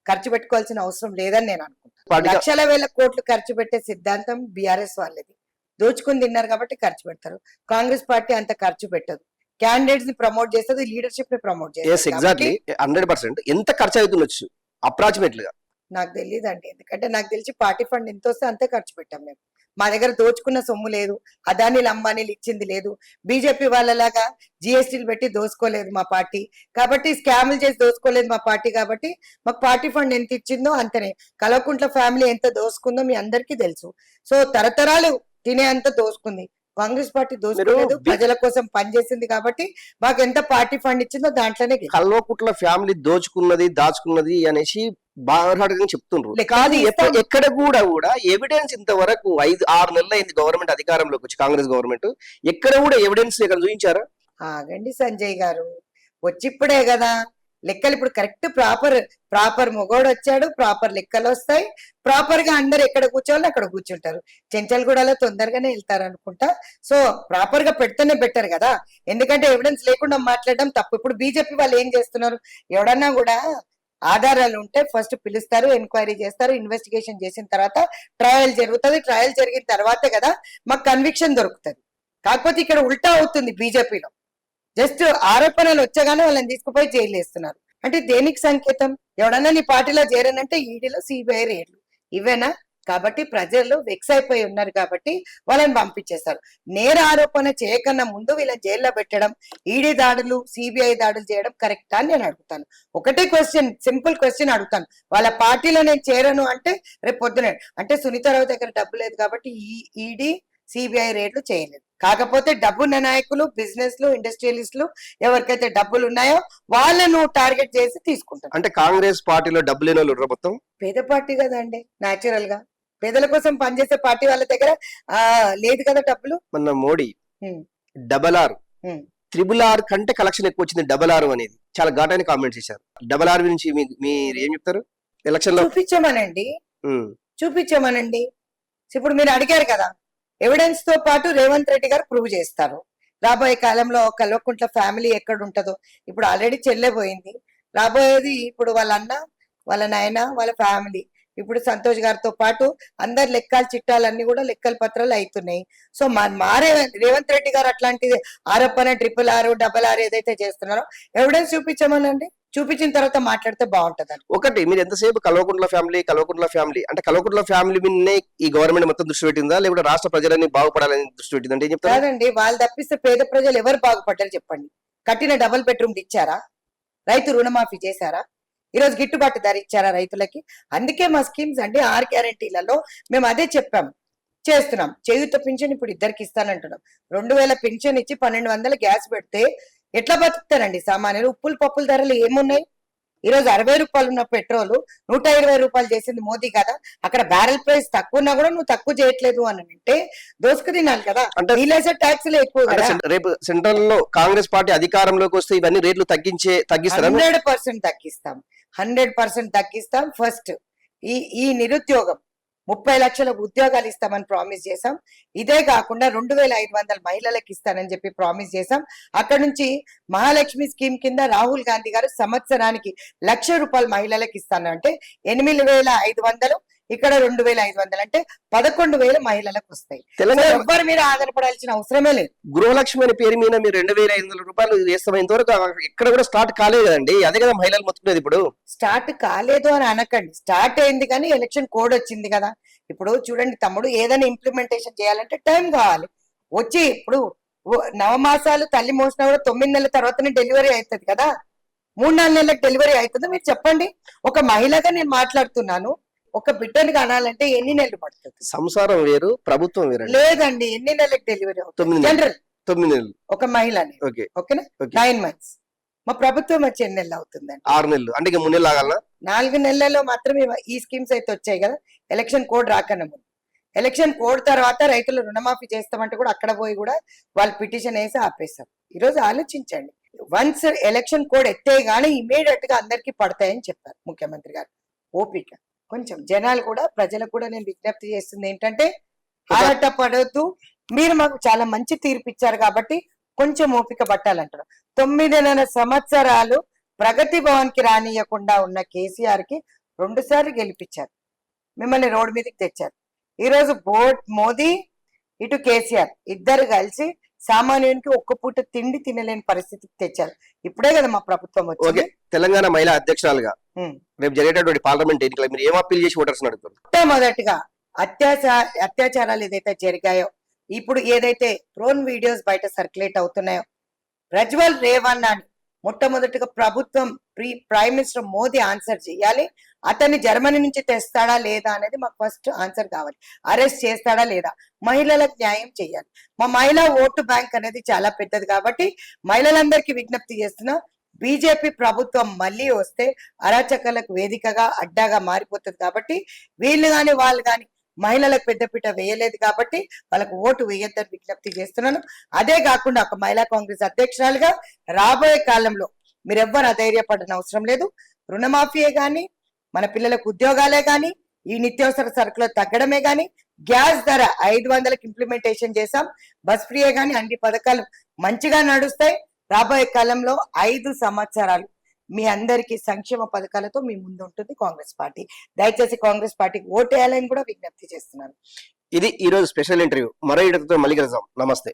ఖర్చు పెట్టుకోవాల్సిన అవసరం లేదని నేను అనుకుంటాను. లక్షల వేల కోట్లు ఖర్చు పెట్టే సిద్ధాంతం బీఆర్ఎస్ వాళ్ళది, దోచుకుని తిన్నారు కాబట్టి ఖర్చు పెడతారు. కాంగ్రెస్ పార్టీ అంత ఖర్చు పెట్టదు, క్యాండిడేట్స్ ని ప్రమోట్ చేస్తుంది, లీడర్షిప్ ని ప్రమోట్ చేస్తుంది. 100% ఎంత ఖర్చు అవుతుండొచ్చు అప్రాక్సిమేట్ గా? నాకు తెలియదు అండి, ఎందుకంటే నాకు తెలిసి పార్టీ ఫండ్ ఎంత వస్తే అంతే ఖర్చు పెట్టాం మేము. మా దగ్గర దోచుకున్న సొమ్ము లేదు, అదానీలు అంబానీలు ఇచ్చింది లేదు, బీజేపీ వాళ్ళలాగా జిఎస్టీలు పెట్టి దోసుకోలేదు మా పార్టీ, కాబట్టి స్కాములు చేసి దోసుకోలేదు మా పార్టీ. కాబట్టి మాకు పార్టీ ఫండ్ ఎంత ఇచ్చిందో అంతనే. కల్వకుంట్ల ఫ్యామిలీ ఎంత దోసుకుందో మీ అందరికీ తెలుసు. సో తరతరాలు తినే అంత దోసుకుంది. కాంగ్రెస్ పార్టీ దోచుకోలేదు, ప్రజల కోసం పనిచేసింది కాబట్టి మాకు ఎంత పార్టీ ఫండ్ ఇచ్చిందో దాంట్లోనే గెలిచాం. కల్వకుట్ల ఫ్యామిలీ దోచుకున్నది దాచుకున్నది అనేసి బాగా చెప్తుండ్రు. కానీ ఎక్కడ కూడా ఎవిడెన్స్ ఇంతవరకు 5-6 నెలలు అయింది గవర్నమెంట్ అధికారంలోకి వచ్చి, కాంగ్రెస్ గవర్నమెంట్, ఎక్కడ కూడా ఎవిడెన్స్ ఇక్కడ చూపించారా? ఆగండి సంజయ్ గారు, వచ్చిప్పుడే కదా లెక్కలు. ఇప్పుడు కరెక్ట్ ప్రాపర్ మొగోడు వచ్చాడు, ప్రాపర్ లెక్కలు వస్తాయి, ప్రాపర్ గా అందరు ఎక్కడ కూర్చోవాలో అక్కడ కూర్చుంటారు. చెంచల్గూడలో తొందరగానే వెళ్తారు అనుకుంటా. సో ప్రాపర్ గా పెడితేనే బెటర్ కదా, ఎందుకంటే ఎవిడెన్స్ లేకుండా మాట్లాడడం తప్పు. ఇప్పుడు బీజేపీ వాళ్ళు ఏం చేస్తున్నారు, ఎవడన్నా కూడా ఆధారాలు ఉంటే ఫస్ట్ పిలుస్తారు, ఎంక్వైరీ చేస్తారు, ఇన్వెస్టిగేషన్ చేసిన తర్వాత ట్రయల్ జరుగుతుంది. ట్రయల్ జరిగిన తర్వాతే కదా మాకు కన్విక్షన్ దొరుకుతుంది. కాకపోతే ఇక్కడ ఉల్టా అవుతుంది బీజేపీలో. జస్ట్ ఆరోపణలు వచ్చగానే వాళ్ళని తీసుకుపోయి జైలు వేస్తున్నారు. అంటే దేనికి సంకేతం? ఎవడన్నా నీ పార్టీలో చేరనంటే ఈడీలో సిబిఐ రేట్లు ఇవేనా? కాబట్టి ప్రజలు వెక్స్ అయిపోయి ఉన్నారు కాబట్టి వాళ్ళని పంపించేస్తారు. నేర ఆరోపణ చేయకన్నా ముందు వీళ్ళని జైల్లో పెట్టడం, ఈడీ దాడులు సిబిఐ దాడులు చేయడం కరెక్టా అని నేను అడుగుతాను. ఒకటే క్వశ్చన్, సింపుల్ క్వశ్చన్ అడుగుతాను. వాళ్ళ పార్టీలో నేను చేరను అంటే రేపు పొద్దున అంటే సునీతారావు దగ్గర డబ్బు లేదు కాబట్టి ఈడీ సిబిఐ రేట్లు చేయలేదు. కాకపోతే డబ్బున్న నాయకులు, బిజినెస్ లు, ఇండస్ట్రియలిస్టులు ఎవరికైతే డబ్బులు ఉన్నాయో వాళ్ళను టార్గెట్ చేసి తీసుకుంటారు. అంటే కాంగ్రెస్ పార్టీలో డబ్బు లేని వాళ్ళు మొత్తం పేద పార్టీ కదండి, న్యాచురల్ గా పేదల కోసం పనిచేసే పార్టీ వాళ్ళ దగ్గర లేదు కదా డబ్బులు. మన మోడీ RRR, RRR కంటే కలెక్షన్ ఎక్కువ వచ్చింది RRR అనేది. చాలా ఘాటైన కామెంట్స్ చేశారు. RRR గురించి మీరు ఏం చెప్తారు? ఎలక్షన్ లో చూపించమనండి. ఇప్పుడు మీరు అడిగారు కదా, ఎవిడెన్స్ తో పాటు రేవంత్ రెడ్డి గారు ప్రూవ్ చేస్తారు. రాబోయే కాలంలో కల్వకుంట్ల ఫ్యామిలీ ఎక్కడ ఉంటుందో, ఇప్పుడు ఆల్రెడీ చెల్లెపోయింది, రాబోయేది ఇప్పుడు వాళ్ళ అన్న, వాళ్ళ నాయన, వాళ్ళ ఫ్యామిలీ. ఇప్పుడు సంతోష్ గారితో పాటు అందరు లెక్కలు చిట్టాలన్నీ కూడా లెక్కల పత్రాలు అవుతున్నాయి. సో మారే రేవంత్ రెడ్డి గారు అట్లాంటి ఆరోపణ RRR, RRR ఏదైతే చేస్తున్నారో ఎవిడెన్స్ చూపించమనండి. చూపించిన తర్వాత మాట్లాడితే బాగుంటది. ఒకటి, మీరు ఎంతసేపు కల్వకుంట్ల ఫ్యామిలీ అంటే కల్వకుంట్ల ఫ్యామిలీ మీదనే ఈ గవర్నమెంట్ మొత్తం దృష్టి పెట్టిందా, లేకపోతే రాష్ట్ర ప్రజలని బాగుపడాలని దృష్టి పెట్టింది అంటే ఏం చెప్తారు? కాదండి, వాళ్ళు తప్పిస్తే పేద ప్రజలు ఎవరు బాగుపడ్డారు చెప్పండి? కట్టిన డబుల్ బెడ్రూమ్ ఇచ్చారా? రైతు రుణమాఫీ చేశారా? ఈరోజు గిట్టుబాటు ధర ఇచ్చారా రైతులకి? అందుకే మా స్కీమ్స్ అండి 6 గ్యారెంటీలలో మేము అదే చెప్పాం, చేస్తున్నాం. చేయూత పింఛన్ ఇప్పుడు ఇద్దరికి ఇస్తానంటున్నాం. 2000 పింఛన్ ఇచ్చి 1200 గ్యాస్ పెడితే ఎట్లా బతుకుతారండి సామాన్యులు? ఉప్పులు పప్పుల ధరలు ఏమున్నాయి? ఈరోజు 60 రూపాయలు ఉన్న పెట్రోల్ 120 రూపాయలు చేసింది మోదీ కదా. అక్కడ బ్యారెల్ ప్రైస్ తక్కువ ఉన్నా కూడా నువ్వు తక్కువ చేయట్లేదు అని అంటే దోసుకు తినాలి కదా. ట్యాక్స్లు ఎక్కువ కదా. రేపు సెంట్రల్ లో కాంగ్రెస్ పార్టీ అధికారంలోకి వస్తే ఇవన్నీ రేట్లు తగ్గిస్తారు. 100% తగ్గిస్తాం, 100% తగ్గిస్తాం. ఫస్ట్ ఈ నిరుద్యోగం 30 లక్షల ఉద్యోగాలు ఇస్తామని ప్రామిస్ చేశాం. ఇదే కాకుండా 2500 మహిళలకు ఇస్తానని చెప్పి ప్రామిస్ చేశాం. అక్కడ నుంచి మహాలక్ష్మి స్కీమ్ కింద రాహుల్ గాంధీ గారు సంవత్సరానికి 1,00,000 రూపాయలు మహిళలకు ఇస్తానంటే 8,500, ఇక్కడ 2,500 అంటే 11,000 మహిళలకు వస్తాయి. ఎవ్వరి మీద ఆధారపడాల్సిన అవసరమే లేదు. గృహలక్ష్మి అనే పేరు మీద మీరు 2,500 రూపాయలు చేస్తాం. ఇంతవరకు ఎక్కడ కూడా స్టార్ట్ కాలేదు కదండి. అదే కదా మహిళలు మొత్తుకునేది. ఇప్పుడు స్టార్ట్ కాలేదు అని అనకండి, స్టార్ట్ అయింది కానీ ఎలక్షన్ కోడ్ వచ్చింది కదా. ఇప్పుడు చూడండి తమ్ముడు, ఏదైనా ఇంప్లిమెంటేషన్ చేయాలంటే టైం కావాలి. వచ్చి ఇప్పుడు 9 మాసాలు తల్లి మోసినా కూడా 9 నెలల తర్వాతనే డెలివరీ అవుతుంది కదా. 3-4 నెలలకు డెలివరీ అవుతుందో మీరు చెప్పండి. ఒక మహిళగా నేను మాట్లాడుతున్నాను. ఒక బిడ్డను కనాలంటే ఎన్ని నెలలు పడుతుంది? సంసారం వేరు, ప్రభుత్వం వేరు. లేదండి, ఎన్ని నెలలకు డెలివరీ అవుతుంది? జనరల్ 9 నెలలు ఒక మహిళని. ఓకేనా? 9 మంత్స్. మా ప్రభుత్వం వచ్చి ఎన్ని నెలలు అవుతుందండి? 6 నెలలు. అంటే 3 నెలలు ఆగాల. 4 నెలల్లో మాత్రమే ఈ స్కీమ్స్ అయితే వచ్చాయి కదా. ఎలక్షన్ కోడ్ రాకన్నా ముందు, ఎలక్షన్ కోడ్ తర్వాత రైతులు రుణమాఫీ చేస్తామంటే కూడా అక్కడ పోయి కూడా వాళ్ళు పిటిషన్ వేసి ఆపేశారు. ఈరోజు ఆలోచించండి, వన్స్ ఎలక్షన్ కోడ్ ఎత్తే గానీ ఇమీడియట్ గా అందరికి పడతాయని చెప్పారు ముఖ్యమంత్రి గారు. ఓపిక కొంచెం జనాలు కూడా, ప్రజలకు కూడా నేను విజ్ఞప్తి చేస్తుంది ఏంటంటే, ఆరాట పడొద్దు. మీరు మాకు చాలా మంచి తీర్పు ఇచ్చారు కాబట్టి కొంచెం ఓపిక పట్టాలంటారు. 9 సంవత్సరాలు ప్రగతి భవన్ కి రానియకుండా ఉన్న కేసీఆర్ కి 2 సార్లు గెలిపించారు, మిమ్మల్ని రోడ్డు మీదకి తెచ్చారు. ఈరోజు మోదీ ఇటు కేసీఆర్ ఇద్దరు కలిసి సామాన్యునికి ఒక్క పూట తిండి తినలేని పరిస్థితికి తెచ్చారు. ఇప్పుడే కదా మా ప్రభుత్వం వచ్చింది. తెలంగాణ మహిళా అధ్యక్షురాలుగా రేపు జరిగేటటువంటి పార్లమెంట్ ఎన్నికలు మీరు ఏం అప్పీల్ చేసి ఓటర్స్ అడుగుతారు? మొదటిగా అత్యాచారాలు ఏదైతే జరిగాయో, ఇప్పుడు ఏదైతే డ్రోన్ వీడియోస్ బయట సర్క్యులేట్ అవుతున్నాయో, ప్రజ్వల్ రేవన్నాని మొట్టమొదటిగా ప్రభుత్వం ప్రైమ్ మినిస్టర్ మోదీ ఆన్సర్ చేయాలి. అతన్ని జర్మనీ నుంచి తెస్తాడా లేదా అనేది మాకు ఫస్ట్ ఆన్సర్ కావాలి. అరెస్ట్ చేస్తాడా లేదా, మహిళలకు న్యాయం చేయాలి. మా మహిళా ఓటు బ్యాంక్ అనేది చాలా పెద్దది కాబట్టి మహిళలందరికీ విజ్ఞప్తి చేస్తున్నా, బీజేపీ ప్రభుత్వం మళ్ళీ వస్తే అరాచకాలకు వేదికగా అడ్డాగా మారిపోతుంది కాబట్టి వీళ్ళు గాని వాళ్ళు గాని మహిళలకు పెద్దపీట వేయలేదు కాబట్టి వాళ్ళకు ఓటు వేయొద్దని విజ్ఞప్తి చేస్తున్నాను. అదే కాకుండా ఒక మహిళా కాంగ్రెస్ అధ్యక్షురాలుగా రాబోయే కాలంలో మీరెవ్వరు అధైర్యపడిన అవసరం లేదు. రుణమాఫీయే గాని, మన పిల్లలకు ఉద్యోగాలే గాని, ఈ నిత్యావసర సరుకులు తగ్గడమే గాని, గ్యాస్ ధర 500కి ఇంప్లిమెంటేషన్ చేశాం, బస్ ఫ్రీయే గాని అన్ని పథకాలు మంచిగా నడుస్తాయి. రాబోయే కాలంలో 5 సంవత్సరాలు మీ అందరికీ సంక్షేమ పథకాలతో మీ ముందు ఉంటుంది కాంగ్రెస్ పార్టీ. దయచేసి కాంగ్రెస్ పార్టీకి ఓటేయాలని కూడా విజ్ఞప్తి చేస్తున్నాను. ఇది ఈ రోజు స్పెషల్ ఇంటర్వ్యూ. మరో ఇడతతో మళ్ళీ కలుద్దాం. నమస్తే.